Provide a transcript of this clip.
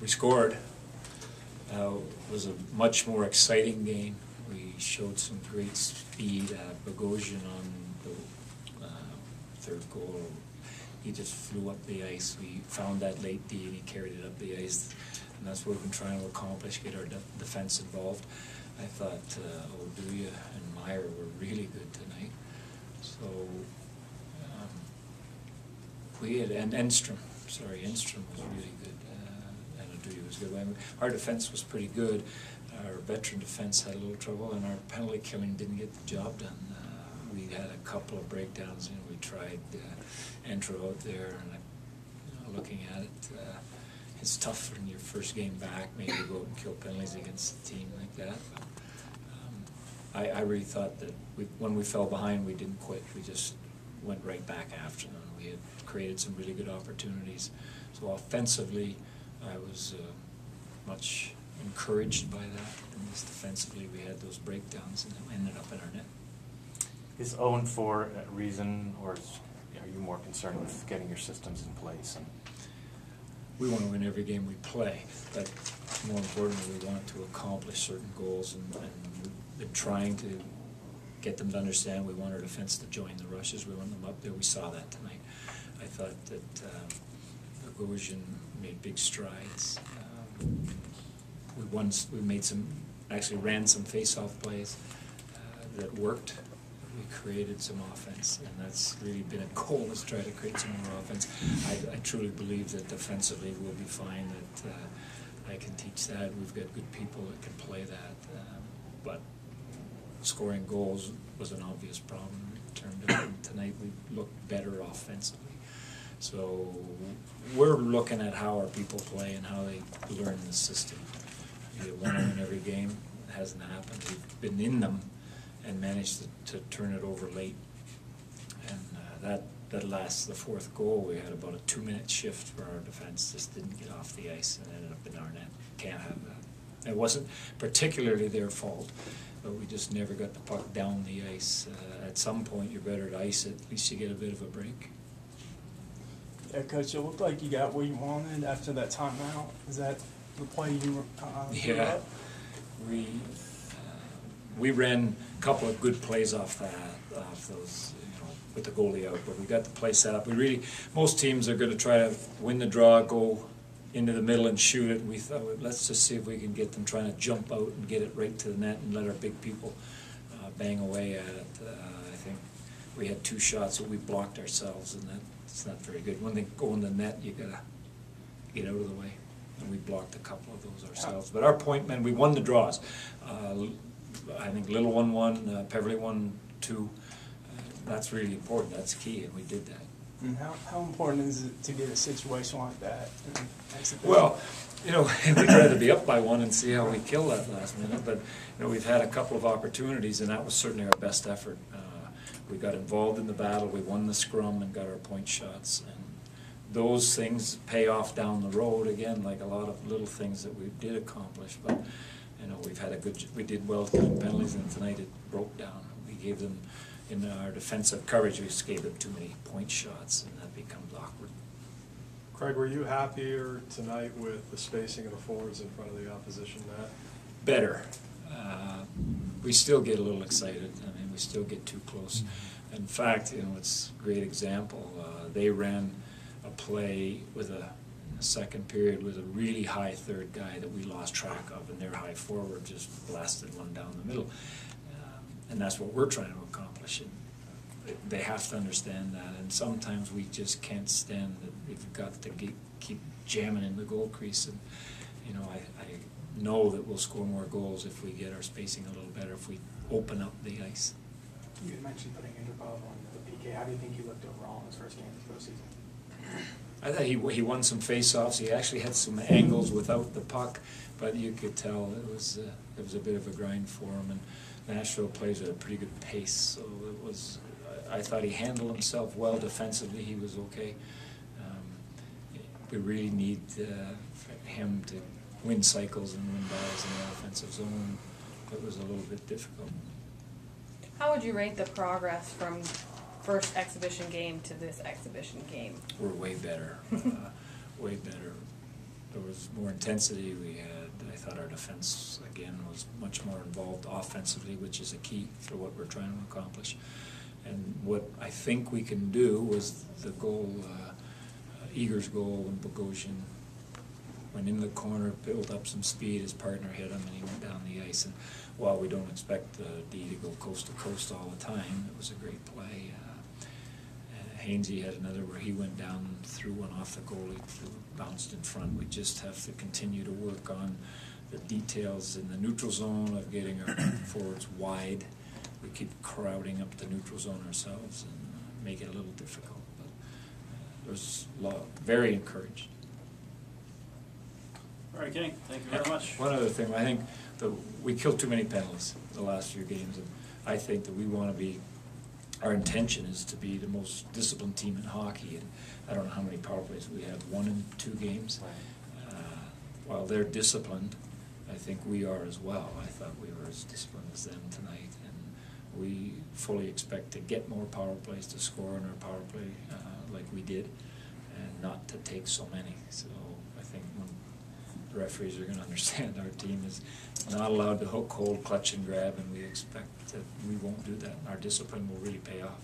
we scored. It was a much more exciting game. We showed some great speed. Bogosian on the third goal, he just flew up the ice. We found that late D and he carried it up the ice, and that's what we've been trying to accomplish, get our defense involved. I thought Oduya and Meyer were really good tonight. So we had, and Enstrom was really good, and Oduya was good. I mean, our defense was pretty good. Our veteran defense had a little trouble, and our penalty killing didn't get the job done. We had a couple of breakdowns, and we tried Entro out there, and looking at it, it's tough in your first game back, maybe to go out and kill penalties against a team like that. But I really thought that when we fell behind, we didn't quit. We just went right back after them. We had created some really good opportunities. So offensively, I was much encouraged by that. And just defensively, we had those breakdowns, and it ended up in our net. Is 0-4 a reason, or are you more concerned with getting your systems in place? And we want to win every game we play, but more importantly, we want to accomplish certain goals, and we've been trying to get them to understand we want our defense to join the rushes. We want them up there. We saw that tonight. I thought that Bogosian made big strides. We made some, actually ran some face-off plays that worked. We created some offense, and that's really been a goal, is try to create some more offense. I truly believe that defensively we'll be fine, that I can teach that. We've got good people that can play that, but scoring goals was an obvious problem. It turned out tonight we looked better offensively. So we're looking at how our people play and how they learn the system. You want to win every game. It hasn't happened. We've been in them and managed to turn it over late. And the fourth goal, we had about a 2-minute shift where our defense just didn't get off the ice and ended up in our net. Can't have that. It wasn't particularly their fault, but we just never got the puck down the ice. At some point, you're better to ice it. At least you get a bit of a break. Yeah, Coach, it looked like you got what you wanted after that timeout. Is that the play you were yeah, up? We ran a couple of good plays off those, with the goalie out, but we got the play set up. Most teams are going to try to win the draw, go into the middle and shoot it. We thought, let's just see if we can get them trying to jump out and get it right to the net and let our big people bang away at it. I think we had 2 shots that we blocked ourselves, and that's not very good. When they go in the net, you got to get out of the way. And we blocked a couple of those ourselves. But our point men, we won the draws. I think Little won, Peverly won 2. That's really important. That's key, and we did that. And how important is it to get a situation like that? Well, we'd rather be up by 1 and see how we kill that last minute. But we've had a couple of opportunities, and that was certainly our best effort. We got involved in the battle. We won the scrum and got our point shots, and those things pay off down the road again, like a lot of little things that we did accomplish. But we did well killing penalties, and tonight it broke down. We gave them, in our defensive coverage, we just gave them too many point shots, and that becomes awkward. Craig, were you happier tonight with the spacing of the forwards in front of the opposition net? Better. We still get a little excited. I mean, we still get too close. In fact, it's a great example. They ran a play with in the second period with a really high third guy that we lost track of, and their high forward just blasted one down the middle. And that's what we're trying to accomplish. And they have to understand that, and sometimes we just can't stand that. We've got to keep jamming in the goal crease, and I know that we'll score more goals if we get our spacing a little better, if we open up the ice. You had mentioned putting Interpov on the PK. How do you think he looked overall in his first game this postseason? I thought he won some face-offs. He actually had some angles without the puck, but you could tell it was a bit of a grind for him. And Nashville plays at a pretty good pace, so it was. I thought he handled himself well defensively. He was okay. We really need him to win cycles and win battles in the offensive zone. It was a little bit difficult. How would you rate the progress from first exhibition game to this exhibition game? We're way better. Way better. There was was more intensity. I thought our defense, again, was much more involved offensively, which is a key for what we're trying to accomplish. And what I think we can do was the goal, Eager's goal when Bogosian went in the corner, built up some speed, his partner hit him, and he went down the ice. And while we don't expect D to go coast to coast all the time, it was a great play. Hainsey had another where he went down, threw one off the goalie, bounced in front. We just have to continue to work on the details in the neutral zone of getting our forwards wide. We keep crowding up the neutral zone ourselves and make it a little difficult. But there's a lot, very encouraged. All right, Kenny, thank you very much. One other thing, I think we killed too many penalties the last few games, and I think that we want to be, our intention is to be the most disciplined team in hockey, and I don't know how many power plays we have, 1 in 2 games. While they're disciplined, I think we are as well. I thought we were as disciplined as them tonight, and we fully expect to get more power plays, to score in our power play like we did, and not to take so many. So I think when the referees are going to understand our team is not allowed to hook, hold, clutch, and grab, and we expect that we won't do that. Our discipline will really pay off.